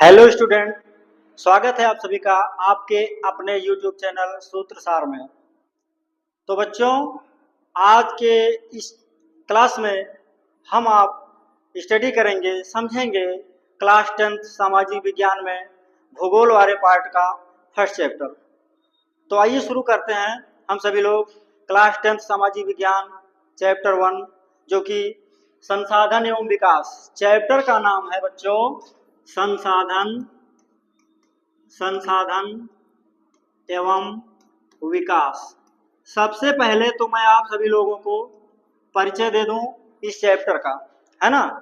Hello student, स्वागत है आप सभी का आपके अपने यूट्यूब चैनल सूत्रसार में। तो बच्चों, आज के इस क्लास में हम आप स्टडी करेंगे, समझेंगे क्लास 10th सामाजिक विज्ञान में भूगोल वाले पार्ट का फर्स्ट चैप्टर। तो आइए शुरू करते हैं हम सभी लोग क्लास 10th सामाजिक विज्ञान चैप्टर 1, जो कि संसाधन एवं विकास। चैप्टर का नाम है बच्चों संसाधन एवं विकास। सबसे पहले तो मैं आप सभी लोगों को परिचय दे दूं इस चैप्टर का, है ना।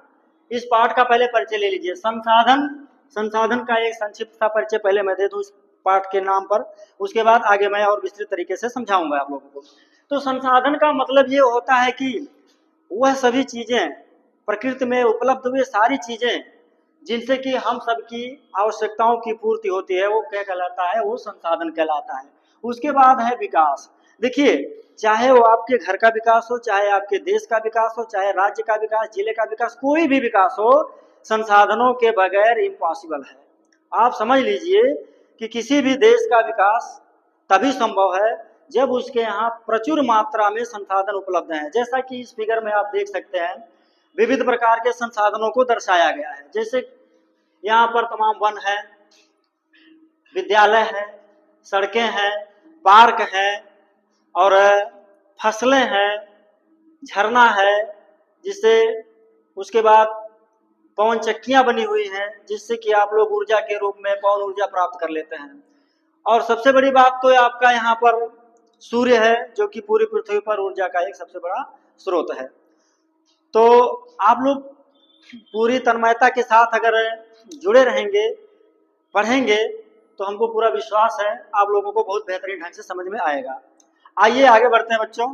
इस पार्ट का पहले परिचय ले लीजिए। संसाधन का एक संक्षिप्त सा परिचय पहले मैं दे दूं इस पार्ट के नाम पर, उसके बाद आगे मैं और विस्तृत तरीके से समझाऊंगा आप लोगों को। तो संसाधन का मतलब ये होता है कि वह सभी चीजें, प्रकृति में उपलब्ध हुए सारी चीजें जिनसे कि हम सबकी आवश्यकताओं की पूर्ति होती है, वो क्या कहलाता है? वो संसाधन कहलाता है। उसके बाद है विकास। देखिए, चाहे वो आपके घर का विकास हो, चाहे आपके देश का विकास हो, चाहे राज्य का विकास, जिले का विकास, कोई भी विकास हो, संसाधनों के बगैर इम्पॉसिबल है। आप समझ लीजिए कि किसी भी देश का विकास तभी संभव है जब उसके यहाँ प्रचुर मात्रा में संसाधन उपलब्ध हैं। जैसा कि इस फिगर में आप देख सकते हैं, विविध प्रकार के संसाधनों को दर्शाया गया है। जैसे यहाँ पर तमाम वन है, विद्यालय है, सड़कें हैं, पार्क है, और फसलें हैं, झरना है, जिससे उसके बाद पवन चक्कियां बनी हुई हैं, जिससे कि आप लोग ऊर्जा के रूप में पवन ऊर्जा प्राप्त कर लेते हैं। और सबसे बड़ी बात तो आपका यहाँ पर सूर्य है, जो कि पूरी पृथ्वी पर ऊर्जा का एक सबसे बड़ा स्रोत है। तो आप लोग पूरी तन्मयता के साथ अगर जुड़े रहेंगे, पढ़ेंगे, तो हमको पूरा विश्वास है आप लोगों को बहुत बेहतरीन ढंग से समझ में आएगा। आइए आगे बढ़ते हैं बच्चों।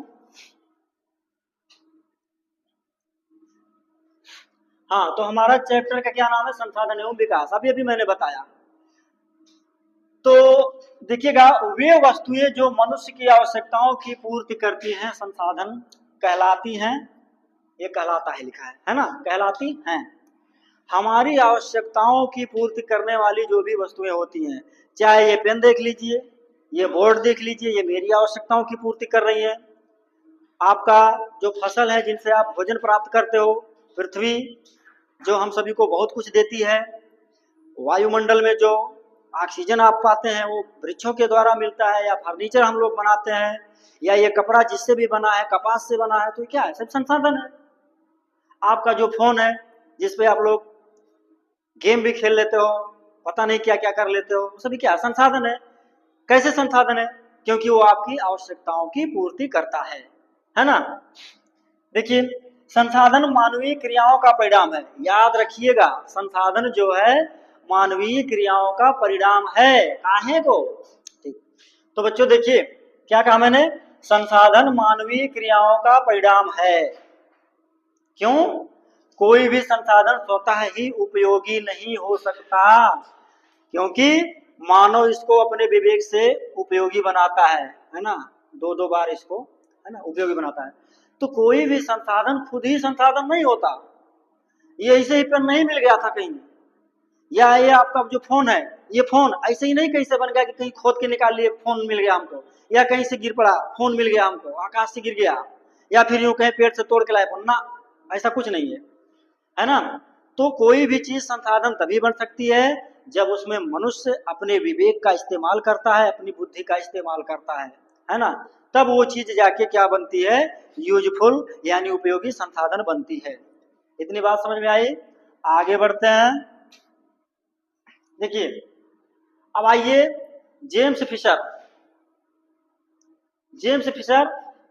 हाँ, तो हमारा चैप्टर का क्या नाम है? संसाधन एवं विकास। अभी मैंने बताया। तो देखिएगा, वे वस्तुएं जो मनुष्य की आवश्यकताओं की पूर्ति करती हैं, संसाधन कहलाती हैं। ये कहलाता है लिखा है ना, कहलाती हैं। हमारी आवश्यकताओं की पूर्ति करने वाली जो भी वस्तुएं होती हैं, चाहे ये पेन देख लीजिए, ये बोर्ड देख लीजिए, ये मेरी आवश्यकताओं की पूर्ति कर रही है। आपका जो फसल है, जिनसे आप भोजन प्राप्त करते हो, पृथ्वी जो हम सभी को बहुत कुछ देती है, वायुमंडल में जो ऑक्सीजन आप पाते हैं वो वृक्षों के द्वारा मिलता है, या फर्नीचर हम लोग बनाते हैं, या ये कपड़ा जिससे भी बना है, कपास से बना है, तो क्या है? सब संसाधन है। आपका जो फोन है, जिसपे आप लोग गेम भी खेल लेते हो, पता नहीं क्या क्या कर लेते हो, सभी क्या संसाधन है। कैसे संसाधन है? क्योंकि वो आपकी आवश्यकताओं की पूर्ति करता है ना। देखिए, संसाधन मानवीय क्रियाओं का परिणाम है। याद रखिएगा, संसाधन जो है मानवीय क्रियाओं का परिणाम है। काहे को? ठीक। तो बच्चों देखिए, क्या कहा मैंने? संसाधन मानवीय क्रियाओं का परिणाम है। क्यों? कोई भी संसाधन स्वतः ही उपयोगी नहीं हो सकता, क्योंकि मानव इसको अपने विवेक से उपयोगी बनाता है ना, दो बार इसको, है ना, उपयोगी बनाता है। तो कोई भी संसाधन खुद ही संसाधन नहीं होता। ये ऐसे ही पर नहीं मिल गया था कहीं, या ये आपका जो फोन है, ये फोन ऐसे ही नहीं कैसे बन गया कि कहीं खोद के निकाल लिए फोन मिल गया हमको, या कहीं से गिर पड़ा फोन मिल गया हमको, आकाश से गिर गया, या फिर यूं कहीं पेड़ से तोड़ के लाए फोन ना, ऐसा कुछ नहीं है ना। तो कोई भी चीज संसाधन तभी बन सकती है जब उसमें मनुष्य अपने विवेक का इस्तेमाल करता है, अपनी बुद्धि का इस्तेमाल करता है ना। तब वो चीज जाके क्या बनती है? यूजफुल, यानी उपयोगी संसाधन बनती है। इतनी बात समझ में आई? आगे बढ़ते हैं। देखिए, अब आइए, जेम्स फिशर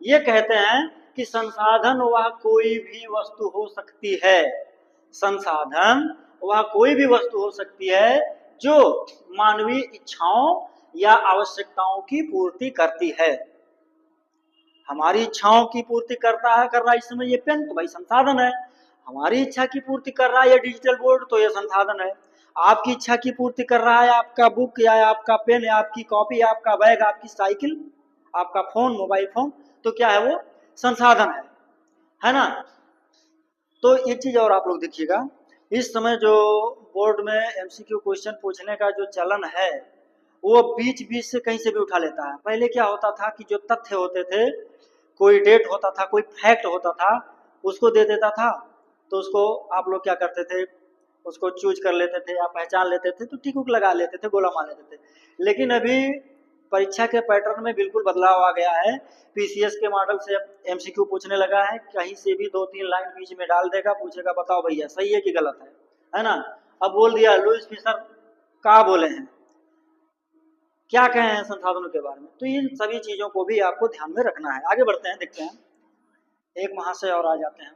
ये कहते हैं कि संसाधन वह कोई भी वस्तु हो सकती है। संसाधन वह कोई भी वस्तु हो सकती है जो मानवीय इच्छाओं या आवश्यकताओं की पूर्ति करती है। हमारी इच्छाओं की पूर्ति कर रहा है इस समय ये पेन, तो भाई संसाधन है। हमारी इच्छा की पूर्ति कर रहा है ये डिजिटल बोर्ड, तो ये संसाधन है। आपकी इच्छा की पूर्ति कर रहा है आपका बुक, या आपका पेन, या आपकी कॉपी, आपका बैग, आपकी साइकिल, आपका फोन, मोबाइल फोन, तो क्या है? वो संसाधन है ना। तो एक चीज और आप लोग देखिएगा, इस समय जो बोर्ड में एमसीक्यू क्वेश्चन पूछने का जो चलन है वो बीच बीच से कहीं से भी उठा लेता है। पहले क्या होता था कि जो तथ्य होते थे, कोई डेट होता था, कोई फैक्ट होता था, उसको दे देता था, तो उसको आप लोग क्या करते थे, उसको चूज कर लेते थे या पहचान लेते थे, तो टिक उक लगा लेते थे, गोला मार लेते थे। लेकिन अभी परीक्षा के पैटर्न में बिल्कुल बदलाव आ गया है। पीसीएस के मॉडल से एमसीक्यू पूछने लगा है, कहीं से भी 2-3 लाइन बीच में डाल देगा, पूछेगा बताओ भैया सही है कि गलत है ना। अब बोल दिया लुईस फिशर क्या बोले हैं, क्या कहे हैं संसाधनों के बारे में। तो इन सभी चीजों को भी आपको ध्यान में रखना है। आगे बढ़ते हैं, देखते हैं एक महाशय और आ जाते हैं,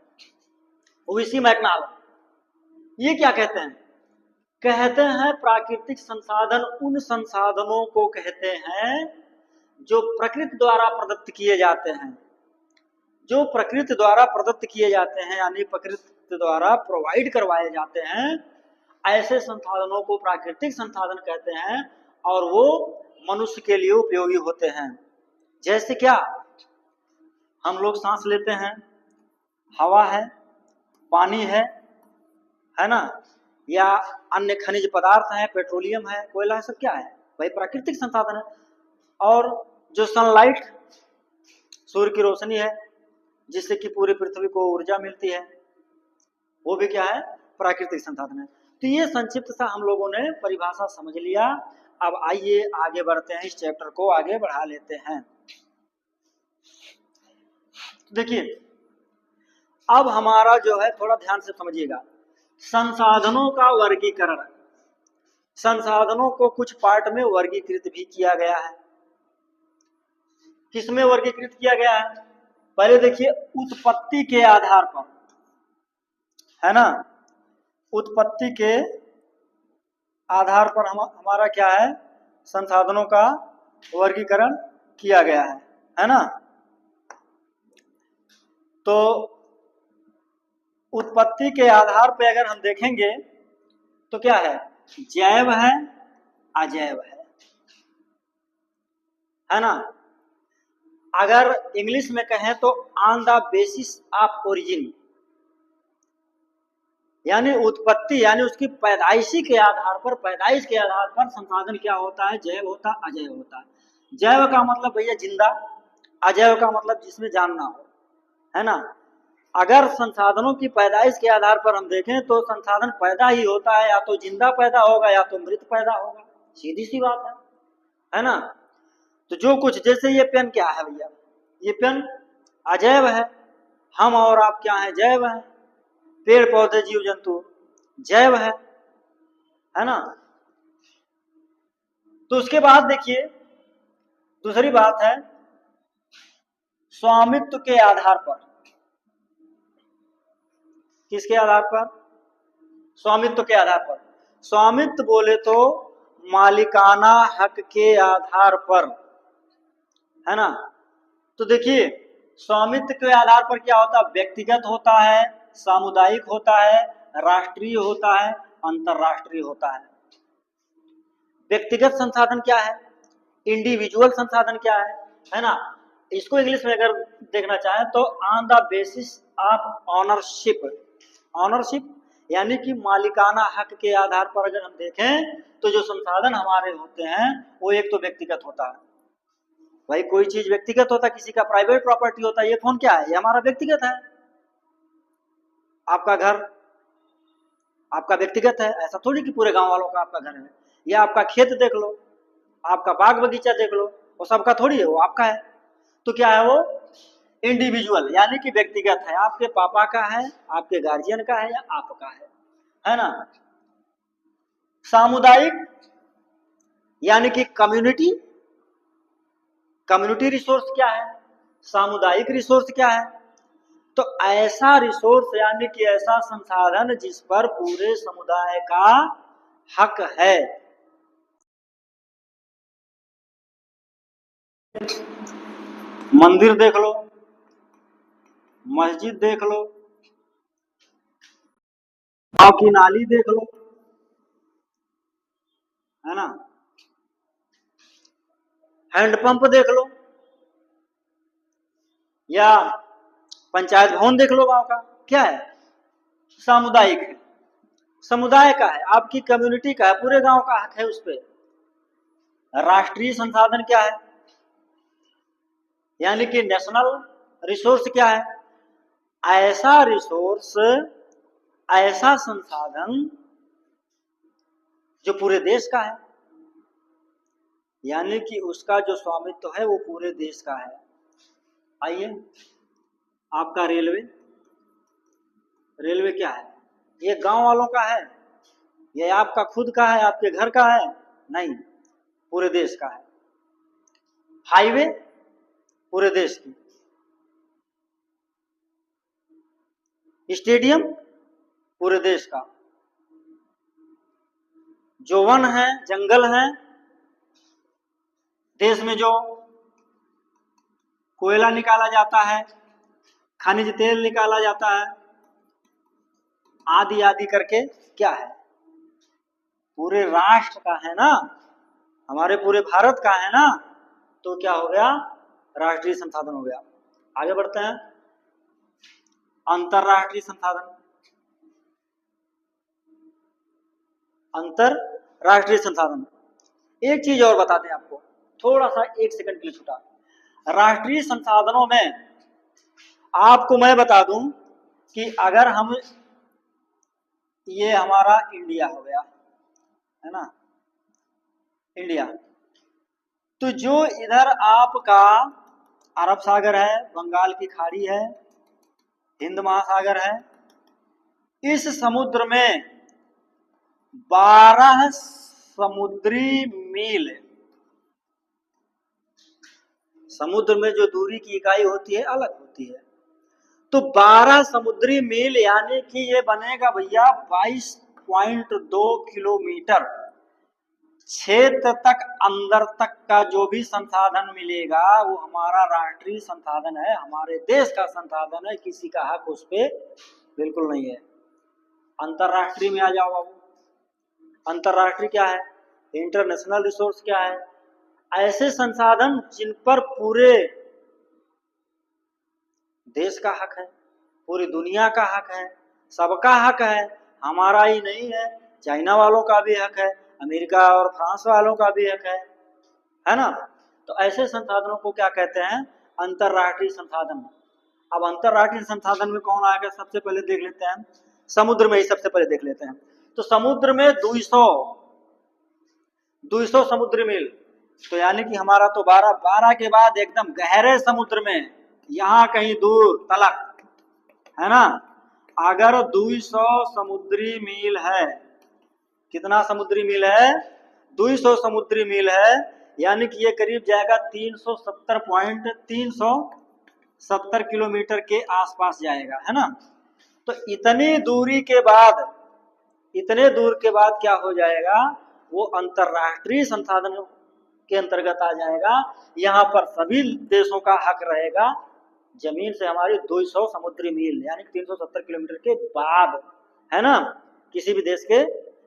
ओवीसी मैकनाल। ये क्या कहते हैं, कहते हैं प्राकृतिक संसाधन उन संसाधनों को कहते हैं जो प्रकृति द्वारा प्रदत्त किए जाते हैं, जो प्रकृति द्वारा प्रदत्त किए जाते हैं, यानी प्रकृति द्वारा प्रोवाइड करवाए जाते हैं, ऐसे संसाधनों को प्राकृतिक संसाधन कहते हैं और वो मनुष्य के लिए उपयोगी होते हैं। जैसे क्या, हम लोग सांस लेते हैं, हवा है, पानी है ना, या अन्य खनिज पदार्थ हैं, पेट्रोलियम है, कोयला है, सब क्या है भाई प्राकृतिक संसाधन है। और जो सनलाइट, सूर्य की रोशनी है, जिससे कि पूरी पृथ्वी को ऊर्जा मिलती है, वो भी क्या है, प्राकृतिक संसाधन है। तो ये संक्षिप्त सा हम लोगों ने परिभाषा समझ लिया। अब आइए आगे बढ़ते हैं, इस चैप्टर को आगे बढ़ा लेते हैं। देखिए अब हमारा जो है, थोड़ा ध्यान से समझिएगा, संसाधनों का वर्गीकरण। संसाधनों को कुछ पार्ट में वर्गीकृत भी किया गया है। किसमें वर्गीकृत किया गया है, पहले देखिए उत्पत्ति के आधार पर, है ना, उत्पत्ति के आधार पर हमारा क्या है, संसाधनों का वर्गीकरण किया गया है ना। तो उत्पत्ति के आधार पर अगर हम देखेंगे तो क्या है, जैव है, अजैव है ना। अगर इंग्लिश में कहें तो on the basis of origin, यानी उत्पत्ति यानी उसकी पैदाइशी के आधार पर, पैदाइश के आधार पर संसाधन क्या होता है, जैव होता है, अजैव होता है। जैव का मतलब भैया जिंदा, अजैव का मतलब जिसमें जान ना हो, है ना। अगर संसाधनों की पैदाइश के आधार पर हम देखें तो संसाधन पैदा ही होता है, या तो जिंदा पैदा होगा या तो मृत पैदा होगा, सीधी सी बात है ना। तो जो कुछ, जैसे ये पेन क्या है भैया, ये पेन अजैव है, हम और आप क्या है, जैव है, पेड़ पौधे जीव जंतु जैव है ना। तो उसके बाद देखिए दूसरी बात है स्वामित्व के आधार पर। किसके आधार पर, स्वामित्व के आधार पर। स्वामित्व बोले तो मालिकाना हक के आधार पर, है ना। तो देखिए स्वामित्व के आधार पर क्या होता है, व्यक्तिगत होता है, सामुदायिक होता है, राष्ट्रीय होता है, अंतरराष्ट्रीय होता है। व्यक्तिगत संसाधन क्या है, इंडिविजुअल संसाधन क्या है ना। इसको इंग्लिश में अगर देखना चाहें तो on the basis of ownership. Ownership यानी कि मालिकाना हक के आधार पर अगर हम देखें तो जो संसाधन हमारे होते हैं वो एक तो व्यक्तिगत होता है, भाई कोई चीज व्यक्तिगत होता है, किसी का प्राइवेट प्रॉपर्टी होता है। ये फोन क्या है, ये हमारा व्यक्तिगत है। आपका घर आपका व्यक्तिगत है, ऐसा थोड़ी कि पूरे गांव वालों का आपका घर है। या आपका खेत देख लो, आपका बाग बगीचा देख लो, वो सबका थोड़ी है, वो आपका है। तो क्या है वो, इंडिविजुअल यानी कि व्यक्तिगत है, आपके पापा का है, आपके गार्जियन का है, या आपका है ना। सामुदायिक यानी कि कम्युनिटी, कम्युनिटी रिसोर्स क्या है, सामुदायिक रिसोर्स क्या है, तो ऐसा रिसोर्स यानी कि ऐसा संसाधन जिस पर पूरे समुदाय का हक है। मंदिर देख लो, मस्जिद देख लो, गांव की नाली देख लो, है ना, हैंडपंप देख लो, या पंचायत भवन देख लो, गांव का क्या है, सामुदायिक है। समुदाय का है, आपकी कम्युनिटी का है, पूरे गांव का हक है उस पे। राष्ट्रीय संसाधन क्या है, यानी कि नेशनल रिसोर्स क्या है, ऐसा रिसोर्स, ऐसा संसाधन जो पूरे देश का है, यानी कि उसका जो स्वामित्व है वो पूरे देश का है। आइए, आपका रेलवे, रेलवे क्या है, ये गांव वालों का है, ये आपका खुद का है, आपके घर का है, नहीं, पूरे देश का है। हाईवे पूरे देश की, स्टेडियम पूरे देश का, जो वन है, जंगल है, देश में जो कोयला निकाला जाता है, खनिज तेल निकाला जाता है, आदि आदि करके क्या है, पूरे राष्ट्र का है ना, हमारे पूरे भारत का है ना, तो क्या हो गया, राष्ट्रीय संसाधन हो गया। आगे बढ़ते हैं, अंतरराष्ट्रीय संसाधन। अंतरराष्ट्रीय संसाधन, एक चीज और बता दें आपको, थोड़ा सा 1 सेकंड के लिए छूटा। राष्ट्रीय संसाधनों में आपको मैं बता दूं कि अगर हम, ये हमारा इंडिया हो गया है ना, इंडिया, तो जो इधर आपका अरब सागर है, बंगाल की खाड़ी है, हिंद महासागर है, इस समुद्र में 12 समुद्री मील, समुद्र में जो दूरी की इकाई होती है अलग होती है, तो 12 समुद्री मील यानी कि ये बनेगा भैया 22.2 किलोमीटर क्षेत्र तक, अंदर तक का जो भी संसाधन मिलेगा वो हमारा राष्ट्रीय संसाधन है, हमारे देश का संसाधन है, किसी का हक उस पे बिल्कुल नहीं है। अंतरराष्ट्रीय में आ जाओ बाबू, अंतरराष्ट्रीय क्या है, इंटरनेशनल रिसोर्स क्या है, ऐसे संसाधन जिन पर पूरे देश का हक है, पूरी दुनिया का हक है, सबका हक है, हमारा ही नहीं है, चाइना वालों का भी हक है, अमेरिका और फ्रांस वालों का भी हक है ना। तो ऐसे संसाधनों को क्या कहते हैं, अंतरराष्ट्रीय संसाधन। अब अंतरराष्ट्रीय संसाधन में कौन आएगा, सबसे पहले देख लेते हैं, समुद्र में ही सबसे पहले देख लेते हैं। तो समुद्र में 200 समुद्री मील, तो यानी कि हमारा तो 12 के बाद एकदम गहरे समुद्र में, यहाँ कहीं दूर तलक, है ना। अगर 200 समुद्री मील है, कितना समुद्री मील है, 200 समुद्री मील है, यानी कि ये करीब जाएगा 370 किलोमीटर के आसपास जाएगा, है ना। तो इतनी दूरी के बाद, इतने दूर के बाद क्या हो जाएगा, वो अंतरराष्ट्रीय संसाधन के अंतर्गत आ जाएगा। यहाँ पर सभी देशों का हक रहेगा, जमीन से हमारी 200 समुद्री मील यानी 370 किलोमीटर के बाद, है ना, किसी भी देश के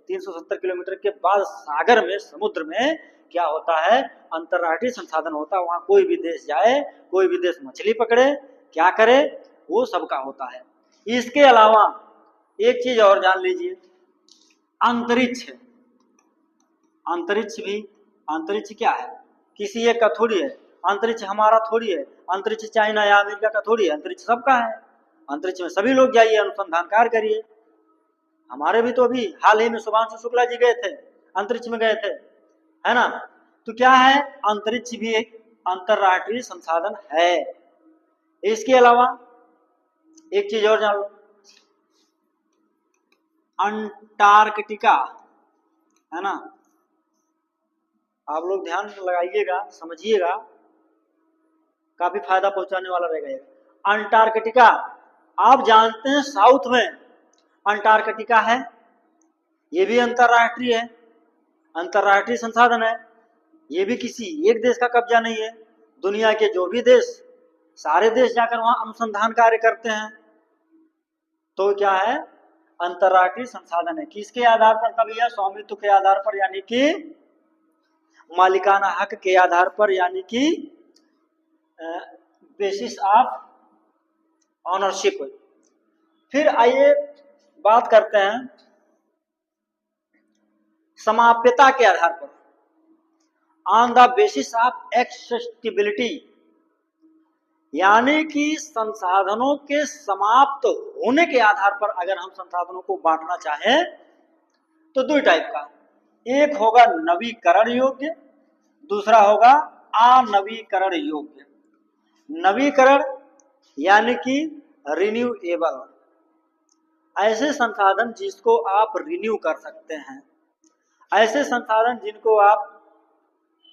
370 किलोमीटर के बाद सागर में, समुद्र में क्या होता है, अंतरराष्ट्रीय संसाधन होता है। वहां कोई भी देश जाए, कोई भी देश मछली पकड़े, क्या करे, वो सबका होता है। इसके अलावा एक चीज और जान लीजिए, अंतरिक्ष। अंतरिक्ष भी, अंतरिक्ष क्या है, किसी एक का थोड़ी है, अंतरिक्ष हमारा थोड़ी है, अंतरिक्ष चाइना या अमेरिका का थोड़ी है, अंतरिक्ष सबका है। अंतरिक्ष में सभी लोग जाइए, अनुसंधान कार्य करिए। हमारे भी तो अभी हाल ही में शुभांशु शुक्ला जी गए थे, अंतरिक्ष में गए थे, है ना। तो क्या है, अंतरिक्ष भी एक अंतरराष्ट्रीय संसाधन है। इसके अलावा एक चीज और जान लो, अंटार्कटिका, है ना, आप लोग ध्यान लगाइएगा, समझिएगा, काफी फायदा पहुंचाने वाला रहेगा। अंटार्कटिका, आप जानते हैं साउथ में अंटार्कटिका है, ये भी अंतरराष्ट्रीय है, अंतरराष्ट्रीय संसाधन है, ये भी किसी एक देश का कब्जा नहीं है। दुनिया के जो भी देश, सारे देश जाकर वहां अनुसंधान कार्य करते हैं, तो क्या है, अंतरराष्ट्रीय संसाधन है। किसके आधार पर, कभी या स्वामित्व के आधार पर, यानी कि मालिकाना हक के आधार पर, यानी कि बेसिस ऑफ ऑनरशिप। फिर आइए बात करते हैं समाप्यता के आधार पर, on the basis of accessibility, यानी कि संसाधनों के समाप्त होने के आधार पर अगर हम संसाधनों को बांटना चाहें तो दो टाइप का, एक होगा नवीकरण योग्य, दूसरा होगा अनवीकरण योग्य। नवीकरण यानी कि रिन्यूएबल, ऐसे संसाधन जिसको आप रिन्यू कर सकते हैं, ऐसे संसाधन जिनको आप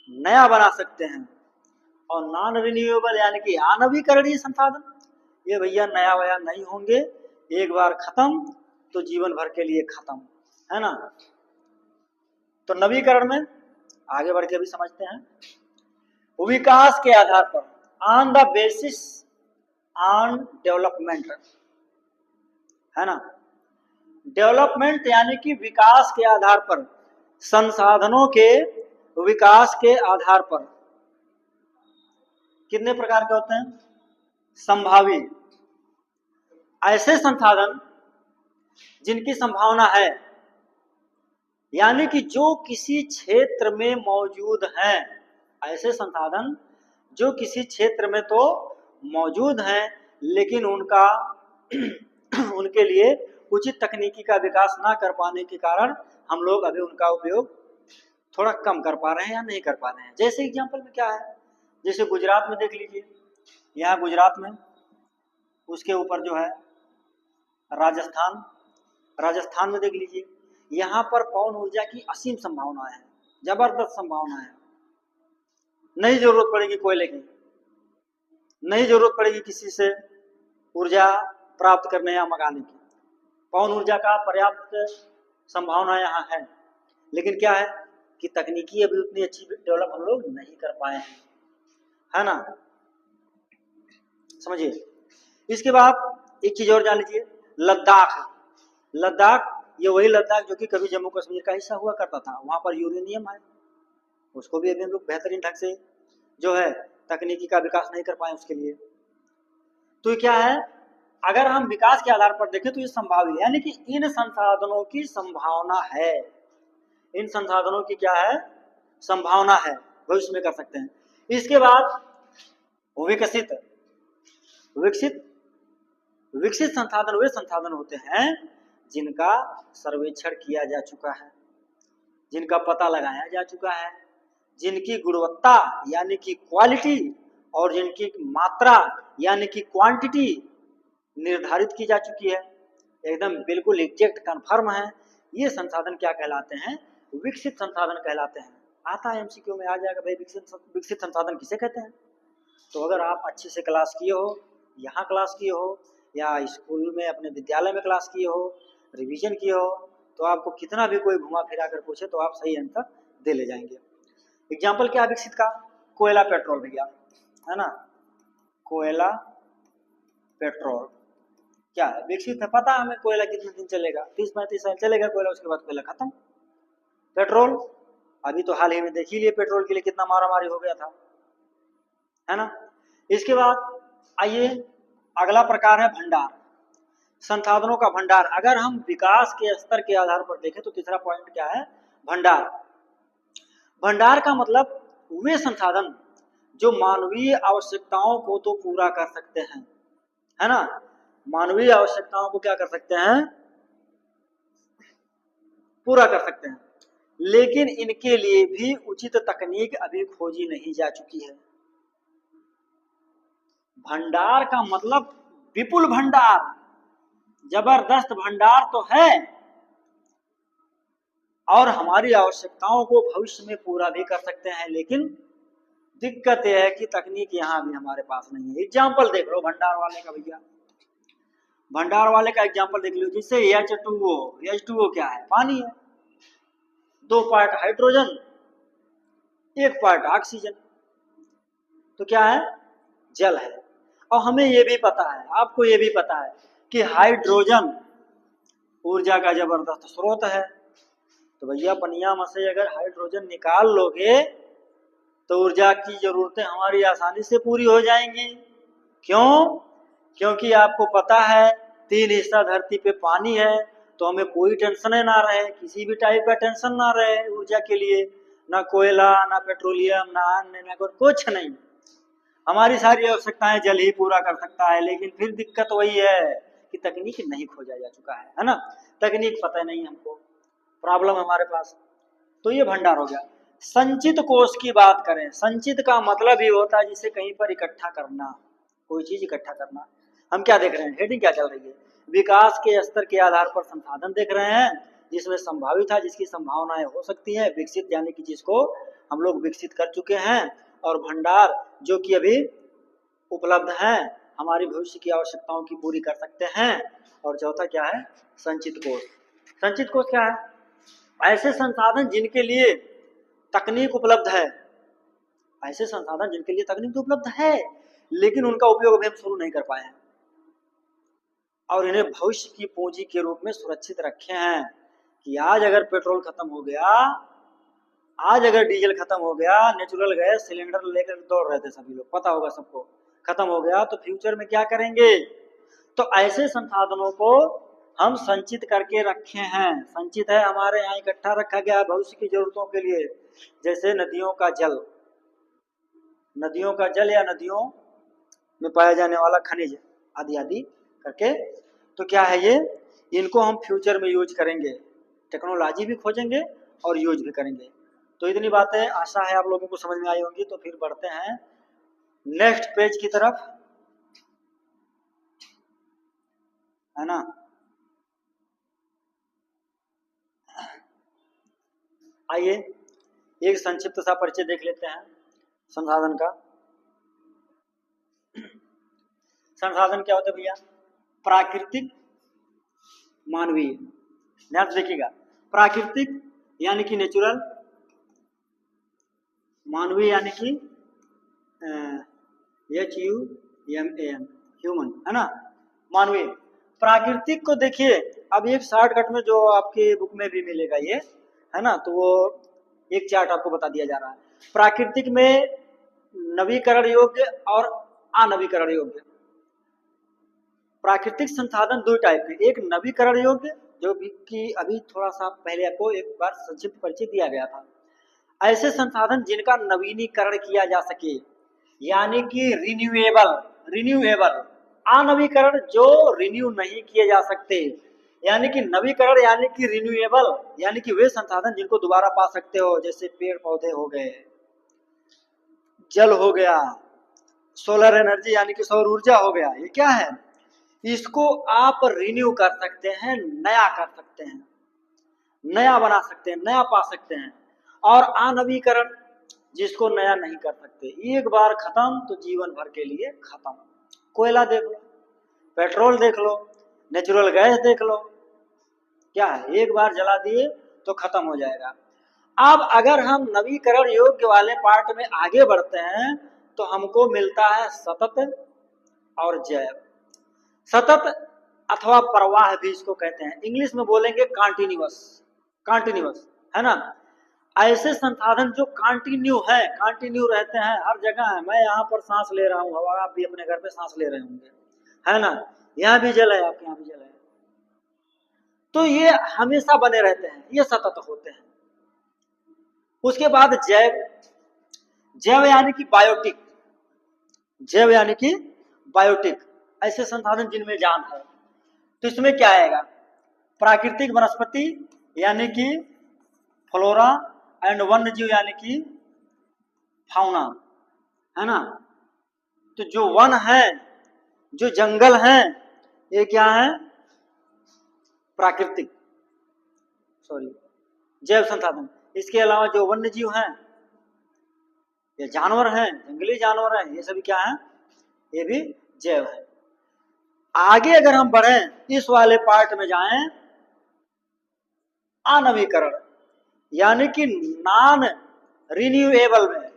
नया बना सकते हैं। और नॉन रिन्यूएबल यानी कि अनवीकरणीय संसाधन, ये भैया नया वया नहीं होंगे, एक बार खत्म तो जीवन भर के लिए खत्म, है ना। तो नवीकरण में आगे बढ़ के भी समझते हैं। विकास के आधार पर, on the basis on development, है ना। डेवलपमेंट यानी कि विकास के आधार पर, संसाधनों के विकास के आधार पर कितने प्रकार के होते हैं? संभावी, ऐसे संसाधन जिनकी संभावना है, यानी कि जो किसी क्षेत्र में मौजूद हैं, ऐसे संसाधन जो किसी क्षेत्र में तो मौजूद हैं लेकिन उनका उनके लिए उचित तकनीकी का विकास ना कर पाने के कारण हम लोग अभी उनका उपयोग थोड़ा कम कर पा रहे हैं या नहीं कर पा रहे हैं। जैसे एग्जांपल में क्या है, जैसे गुजरात में देख लीजिए, यहाँ गुजरात में उसके ऊपर जो है राजस्थान में देख लीजिए, यहाँ पर पवन ऊर्जा की असीम संभावनाएं हैं, जबरदस्त संभावनाएं हैं। नहीं जरूरत पड़ेगी कोयले की, नहीं जरूरत पड़ेगी किसी से ऊर्जा प्राप्त करने या मंगाने की, पवन ऊर्जा का पर्याप्त संभावना यहाँ है। लेकिन क्या है कि तकनीकी अभी उतनी अच्छी डेवलप हम लोग नहीं कर पाए हैं, है ना, समझिए। इसके बाद एक चीज और जान लीजिए, लद्दाख, ये वही लद्दाख जो कि कभी जम्मू कश्मीर का हिस्सा हुआ करता था, वहां पर यूरेनियम है, उसको भी अभी हम लोग बेहतरीन ढंग से जो है तकनीकी का विकास नहीं कर पाए उसके लिए। तो क्या है, अगर हम विकास के आधार पर देखें तो ये संभावित, यानी कि इन संसाधनों की संभावना है, इन संसाधनों की क्या है, संभावना है, भविष्य में कर सकते हैं। इसके बाद विकसित संसाधन वे संसाधन होते हैं जिनका सर्वेक्षण किया जा चुका है, जिनका पता लगाया जा चुका है, जिनकी गुणवत्ता यानी कि क्वालिटी और जिनकी मात्रा यानी कि क्वांटिटी निर्धारित की जा चुकी है, एकदम बिल्कुल एग्जैक्ट कन्फर्म है। ये संसाधन क्या कहलाते हैं, विकसित संसाधन कहलाते हैं। आता है एमसीक्यू में आ जाएगा भाई विकसित संसाधन किसे कहते हैं। तो अगर आप अच्छे से क्लास किए हो, यहाँ क्लास किए हो या स्कूल में अपने विद्यालय में क्लास किए हो, रिवीजन किए हो, तो आपको कितना भी कोई घुमा फिरा कर पूछे तो आप सही आंसर दे ले जाएंगे। एग्जाम्पल क्या विकसित का, कोयला पेट्रोल भैया, है ना, कोयला पेट्रोल क्या है, विकसित है, पता हमें कोयला कितने दिन चलेगा, 30-35 साल चलेगा कोयला, उसके बाद कोयला खत्म। पेट्रोल अभी तो हाल ही में देख ही लिए, पेट्रोल के लिए कितना मारामारी हो गया था, है ना। इसके बाद आइए अगला प्रकार है भंडार, संसाधनों का भंडार। अगर हम विकास के स्तर के आधार पर देखें तो तीसरा पॉइंट क्या है, भंडार। भंडार का मतलब वे संसाधन जो मानवीय आवश्यकताओं को तो पूरा कर सकते हैं, है ना, मानवीय आवश्यकताओं को क्या कर सकते हैं, पूरा कर सकते हैं, लेकिन इनके लिए भी उचित तकनीक अभी खोजी नहीं जा चुकी है। भंडार का मतलब विपुल भंडार, जबरदस्त भंडार तो है और हमारी आवश्यकताओं को भविष्य में पूरा भी कर सकते हैं, लेकिन दिक्कत यह है कि तकनीक यहां भी हमारे पास नहीं है। एग्जाम्पल देख लो भंडार वाले का भैया, भंडार वाले का एग्जाम्पल देख लो, जैसे H2O, H2O क्या है, पानी है, 2 पार्ट हाइड्रोजन 1 पार्ट ऑक्सीजन, तो क्या है, जल है। और हमें ये भी पता है, आपको ये भी पता है कि हाइड्रोजन ऊर्जा का जबरदस्त स्रोत है। तो भैया पनिया में से अगर हाइड्रोजन निकाल लोगे तो ऊर्जा की जरूरतें हमारी आसानी से पूरी हो जाएंगी। क्यों? क्योंकि आपको पता है 3 हिस्सा धरती पे पानी है, तो तो हमें कोई टेंशन ना रहे, किसी भी टाइप का टेंशन ना रहे ऊर्जा के लिए, ना कोयला, ना पेट्रोलियम, ना अन्य, ना कुछ नहीं। हमारी सारी आवश्यकताएं जल ही पूरा कर सकता है। लेकिन फिर दिक्कत वही है कि तकनीक नहीं खोजा जा चुका है ना, तकनीक पता नहीं हमको, प्रॉब्लम हमारे पास। तो ये भंडार हो गया। संचित कोष की बात करें, संचित का मतलब ये होता है जिसे कहीं पर इकट्ठा करना, कोई चीज इकट्ठा करना। हम क्या देख रहे हैं, हेडिंग क्या चल रही है, विकास के स्तर के आधार पर संसाधन देख रहे हैं जिसमें संभावित है, जिसकी संभावनाएं हो सकती है, विकसित यानी कि जिसको हम लोग विकसित कर चुके हैं, और भंडार जो कि अभी उपलब्ध है, हमारी भविष्य की आवश्यकताओं की पूरी कर सकते हैं। और चौथा क्या है, संचित कोष। संचित कोष क्या है, ऐसे संसाधन जिनके लिए तकनीक उपलब्ध है, ऐसे संसाधन जिनके लिए तकनीक उपलब्ध है लेकिन उनका उपयोग अभी हम शुरू नहीं कर पाए हैं, और इन्हें भविष्य की पूंजी के रूप में सुरक्षित रखे हैं कि आज अगर पेट्रोल खत्म हो गया, आज अगर डीजल खत्म हो गया, नेचुरल गैस सिलेंडर लेकर दौड़ रहे थे सभी लोग, पता होगा सबको, खत्म हो गया तो फ्यूचर में क्या करेंगे। तो ऐसे संसाधनों को हम संचित करके रखे हैं, संचित है हमारे यहाँ, इकट्ठा रखा गया है भविष्य की जरूरतों के लिए। जैसे नदियों का जल, नदियों का जल या नदियों में पाया जाने वाला खनिज आदि आदि करके, तो क्या है ये, इनको हम फ्यूचर में यूज करेंगे, टेक्नोलॉजी भी खोजेंगे और यूज भी करेंगे। तो इतनी बातें आशा है आप लोगों को समझ में आई होंगी। तो फिर बढ़ते हैं नेक्स्ट पेज की तरफ, है ना। आइए एक संक्षिप्त सा परिचय देख लेते हैं संसाधन का। संसाधन क्या होता है भैया, प्राकृतिक, मानवीय। ध्यान से देखिएगा, प्राकृतिक यानी कि नेचुरल, मानवीय यानी कि HUMAN, ह्यूमन, है ना, मानवीय। प्राकृतिक को देखिए, अब एक शॉर्टकट में जो आपके बुक में भी मिलेगा ये, है ना, तो वो एक चार्ट आपको बता दिया जा रहा है। प्राकृतिक में नवीकरण योग्य और अनवीकरण योग्य। प्राकृतिक संसाधन दो टाइप के, एक नवीकरण योग्य जो कि अभी थोड़ा सा पहले आपको एक बार संक्षिप्त परिचय दिया गया था। ऐसे संसाधन जिनका नवीनीकरण किया जा सके, यानी कि रिन्यूएबल, रिन्यूएबल। अनवीकरण जो रिन्यू नहीं किए जा सकते, यानी कि नवीकरण यानी कि रिन्यूएबल, यानी कि वे संसाधन जिनको दोबारा पा सकते हो, जैसे पेड़ पौधे हो गए, जल हो गया, सोलर एनर्जी यानी कि सौर ऊर्जा हो गया। ये क्या है, इसको आप रिन्यू कर सकते हैं, नया कर सकते हैं, नया बना सकते हैं, नया पा सकते हैं। और अनवीकरण जिसको नया नहीं कर सकते, एक बार खत्म तो जीवन भर के लिए खत्म। कोयला देख लो, पेट्रोल देख लो, नेचुरल गैस देख लो, क्या है, एक बार जला दिए तो खत्म हो जाएगा। अब अगर हम नवीकरण योग्य वाले पार्ट में आगे बढ़ते हैं तो हमको मिलता है सतत और जैव। सतत अथवा प्रवाह भी इसको कहते हैं, इंग्लिश में बोलेंगे कॉन्टिन्यूअस, कॉन्टिन्यूअस, है ना। ऐसे संसाधन जो कंटिन्यू है, कंटिन्यू रहते हैं, हर जगह है। मैं यहाँ पर सांस ले रहा हूँ हवा, आप भी अपने घर पे सांस ले रहे होंगे, है ना, यहाँ भी जल है, आपके यहाँ भी जल है, तो ये हमेशा बने रहते हैं, ये सतत होते हैं। उसके बाद जैव, जैव यानी कि बायोटिक, जैव यानी कि बायोटिक, ऐसे संसाधन जिनमें जान है। तो इसमें क्या आएगा, प्राकृतिक वनस्पति यानी कि फ्लोरा एंड वन्य जीव यानी कि फाउना, है ना। तो जो वन है, जो जंगल है, ये क्या है, प्राकृतिक, सॉरी, जैव संसाधन। इसके अलावा जो वन्य जीव हैं, ये जानवर हैं, जंगली जानवर हैं, ये सभी क्या है, ये भी जैव है। आगे अगर हम बढ़ें, इस वाले पार्ट में जाएं, अनवीकरण यानी कि नॉन रिन्यूएबल में,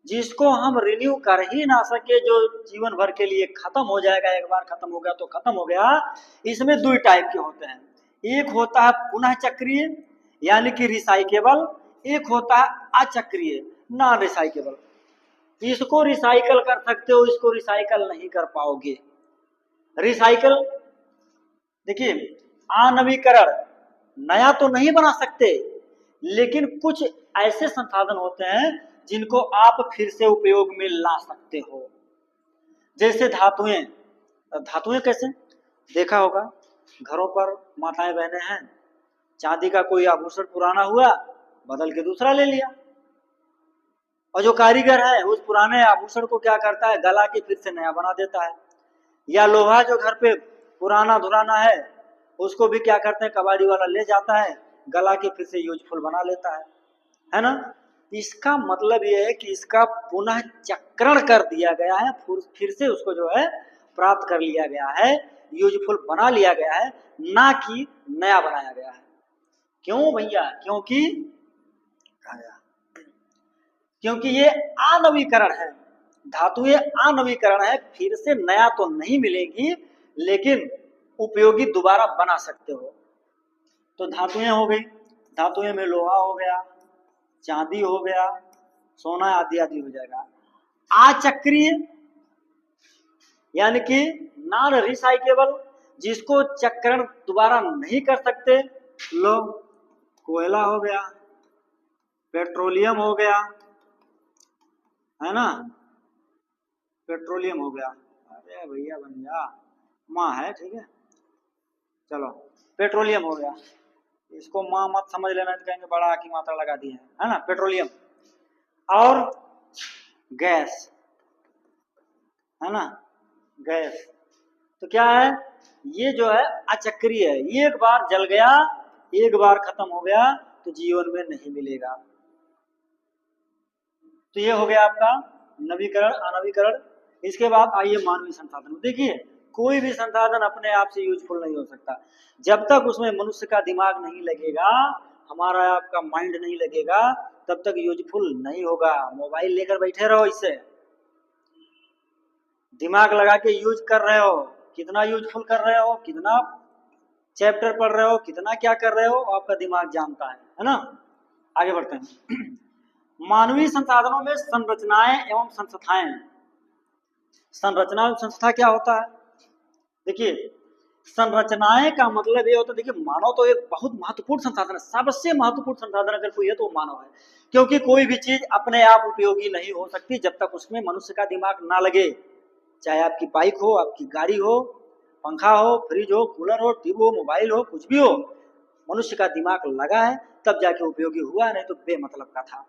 जिसको हम रिन्यू कर ही ना सके, जो जीवन भर के लिए खत्म हो जाएगा, एक बार खत्म हो गया तो खत्म हो गया। इसमें दो टाइप के होते हैं, एक होता है पुनः चक्रीय यानी कि रिसाइकेबल, एक होता है अचक्रीय, नॉन रिसाइकेबल। इसको रिसाइकल कर सकते हो, इसको रिसाइकल नहीं कर पाओगे। रिसाइकल देखिए, आणविकरण, नया तो नहीं बना सकते, लेकिन कुछ ऐसे संसाधन होते हैं जिनको आप फिर से उपयोग में ला सकते हो। जैसे धातुएं। धातुएं कैसे? देखा होगा घरों पर माताएं बहनें हैं, चांदी का कोई आभूषण पुराना हुआ, बदल के दूसरा ले लिया, और जो कारीगर है उस पुराने आभूषण को क्या करता है, गला के फिर से नया बना देता है। या लोहा जो घर पे पुराना धुराना है, उसको भी क्या करते हैं, कबाड़ी वाला ले जाता है, गला के फिर से यूजफुल बना लेता है ना। इसका मतलब यह है कि इसका पुनः चक्रण कर दिया गया है, फिर से उसको जो है प्राप्त कर लिया गया है, यूजफुल बना लिया गया है, ना कि नया बनाया गया है। क्यों भैया? क्योंकि ये आणविकरण है, धातुएं आणविकरण है, फिर से नया तो नहीं मिलेगी, लेकिन उपयोगी दोबारा बना सकते हो। तो धातुएं हो गई, धातुएं में लोहा हो गया, चांदी हो गया, सोना आदि आदि हो जाएगा। अचक्रीय यानी कि नॉन रिसाइकेबल, जिसको चक्रण दोबारा नहीं कर सकते, लो कोयला हो गया, पेट्रोलियम हो गया, है ना, पेट्रोलियम हो गया। अरे भैया बन जा, माँ है, ठीक है, चलो पेट्रोलियम हो गया, इसको माँ मत समझ लेना, तो कहेंगे बड़ा की मात्रा लगा दी है ना, पेट्रोलियम। और गैस, है ना, गैस तो क्या है, ये जो है अचक्रीय है, एक बार जल गया, एक बार खत्म हो गया तो जीवन में नहीं मिलेगा। तो ये हो गया आपका नवीकरण, अनवीकरण। इसके बाद आइए मानवीय संसाधन। देखिए कोई भी संसाधन अपने आप से यूजफुल नहीं हो सकता, जब तक उसमें मनुष्य का दिमाग नहीं लगेगा, हमारा आपका माइंड नहीं लगेगा, तब तक यूजफुल नहीं होगा। मोबाइल लेकर बैठे रहो, इससे दिमाग लगा के यूज कर रहे हो, कितना यूजफुल कर रहे हो, कितना चैप्टर पढ़ रहे हो, कितना क्या कर रहे हो, आपका दिमाग जानता है ना। आगे बढ़ते हैं। मानवीय संसाधनों में संरचनाएं एवं संस्थाएं। संरचना एवं संस्था क्या होता है? देखिए संरचनाएं का मतलब ये होता है, देखिए मानव तो एक बहुत महत्वपूर्ण संसाधन है, सबसे महत्वपूर्ण संसाधन अगर कोई है तो मानव है, क्योंकि कोई भी चीज अपने आप उपयोगी नहीं हो सकती जब तक उसमें मनुष्य का दिमाग ना लगे। चाहे आपकी बाइक हो, आपकी गाड़ी हो, पंखा हो, फ्रिज हो, कूलर हो, टीवी हो, मोबाइल हो, कुछ भी हो, मनुष्य का दिमाग लगा है तब जाके उपयोगी हुआ, नहीं तो बेमतलब का था,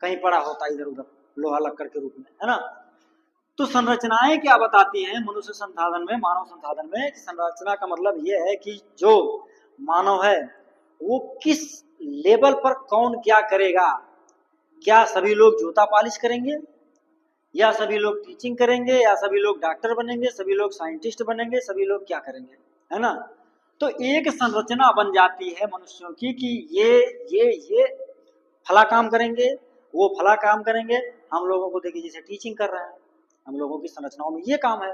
कहीं पड़ा होता इधर उधर लोहा लक्कड़ के रूप में, है ना। तो संरचनाएं क्या बताती हैं मनुष्य संसाधन में, मानव संसाधन में? संरचना का मतलब यह है कि जो मानव है वो किस लेवल पर कौन क्या करेगा। क्या सभी लोग जूता पॉलिश करेंगे, या सभी लोग टीचिंग करेंगे, या सभी लोग डॉक्टर बनेंगे, सभी लोग साइंटिस्ट बनेंगे, सभी लोग क्या करेंगे, है ना। तो एक संरचना बन जाती है मनुष्यों की कि ये फला काम करेंगे, वो फला काम करेंगे। हम लोगों को देखिए जैसे टीचिंग कर रहे हैं, हम लोगों की संरचनाओं में ये काम है,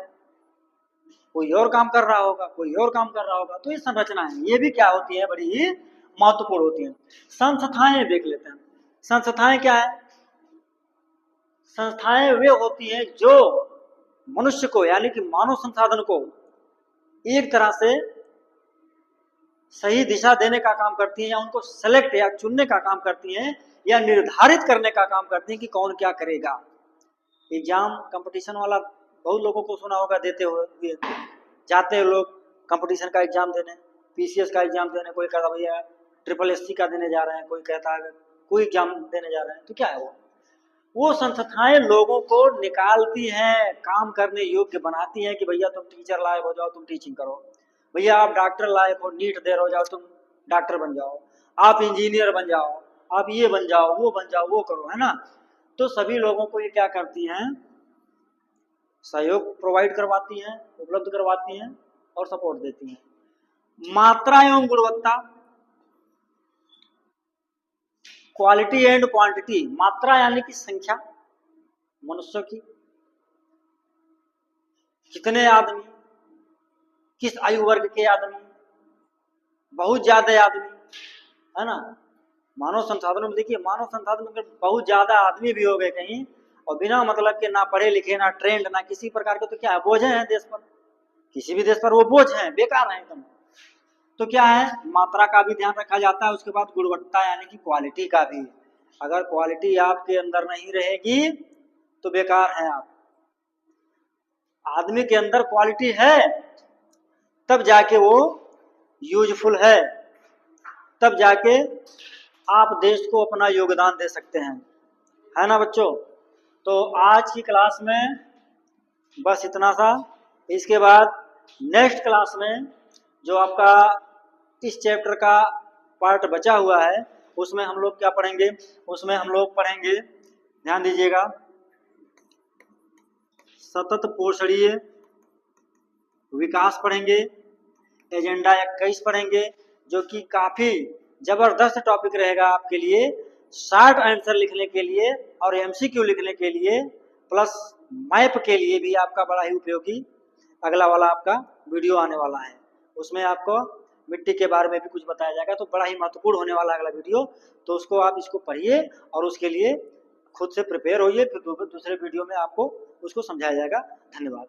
कोई और काम कर रहा होगा, कोई और काम कर रहा होगा। तो ये संरचना है, ये भी क्या होती है, बड़ी ही महत्वपूर्ण होती है। संस्थाएं देख लेते हैं। संस्थाएं क्या है? संस्थाएं वे होती हैं जो मनुष्य को यानी कि मानव संसाधन को एक तरह से सही दिशा देने का काम करती हैं, या उनको सेलेक्ट या चुनने का काम करती हैं, या निर्धारित करने का काम करती हैं कि कौन क्या करेगा। एग्जाम कंपटीशन वाला बहुत लोगों को सुना होगा, देते हुए जाते हैं लोग कंपटीशन का एग्जाम देने, पीसीएस का एग्जाम देने, कोई कहता भैया ट्रिपल एससी का देने जा रहे हैं, कोई कहता है कोई एग्जाम देने जा रहे हैं। तो क्या है वो संस्थाएं लोगों को निकालती हैं, काम करने योग्य बनाती हैं कि भैया तुम टीचर लायक हो जाओ, तुम टीचिंग करो, भैया आप डॉक्टर लायक हो, नीट दे हो जाओ, तुम डॉक्टर बन जाओ, आप इंजीनियर बन जाओ, आप ये बन जाओ, वो बन जाओ, वो करो, है ना। तो सभी लोगों को ये क्या करती हैं, सहयोग प्रोवाइड करवाती हैं, उपलब्ध करवाती हैं और सपोर्ट देती हैं। मात्रा एवं गुणवत्ता, क्वालिटी एंड क्वांटिटी। मात्रा यानी कि संख्या मनुष्यों की, कितने आदमी, किस आयु वर्ग के आदमी, बहुत ज्यादा आदमी, है ना। मानव संसाधनों में देखिए, मानव संसाधन में बहुत ज्यादा आदमी भी हो गए कहीं, और बिना मतलब के, ना पढ़े लिखे, ना ट्रेंड, ना किसी प्रकार के, तो क्या है, बोझ हैं देश पर, किसी भी देश पर वो बोझ हैं, बेकार हैं एकदम, तो क्या है, मात्रा का भी ध्यान रखा जाता है, उसके बाद गुणवत्ता यानी कि क्वालिटी का भी। अगर क्वालिटी आपके अंदर नहीं रहेगी तो बेकार है आप। आदमी के अंदर क्वालिटी है तब जाके वो यूजफुल तब जाके आप देश को अपना योगदान दे सकते हैं, है ना बच्चों। तो आज की क्लास में बस इतना सा। इसके बाद नेक्स्ट क्लास में जो आपका इस चैप्टर का पार्ट बचा हुआ है उसमें हम लोग क्या पढ़ेंगे, उसमें हम लोग पढ़ेंगे, ध्यान दीजिएगा, सतत पोषणीय विकास पढ़ेंगे, एजेंडा 21 पढ़ेंगे, जो कि काफी जबरदस्त टॉपिक रहेगा आपके लिए, शॉर्ट आंसर लिखने के लिए और एमसीक्यू लिखने के लिए, प्लस मैप के लिए भी आपका बड़ा ही उपयोगी अगला वाला आपका वीडियो आने वाला है। उसमें आपको मिट्टी के बारे में भी कुछ बताया जाएगा, तो बड़ा ही महत्वपूर्ण होने वाला अगला वीडियो। तो उसको आप इसको पढ़िए और उसके लिए खुद से प्रिपेयर होइए, फिर दूसरे वीडियो में आपको उसको समझाया जाएगा। धन्यवाद।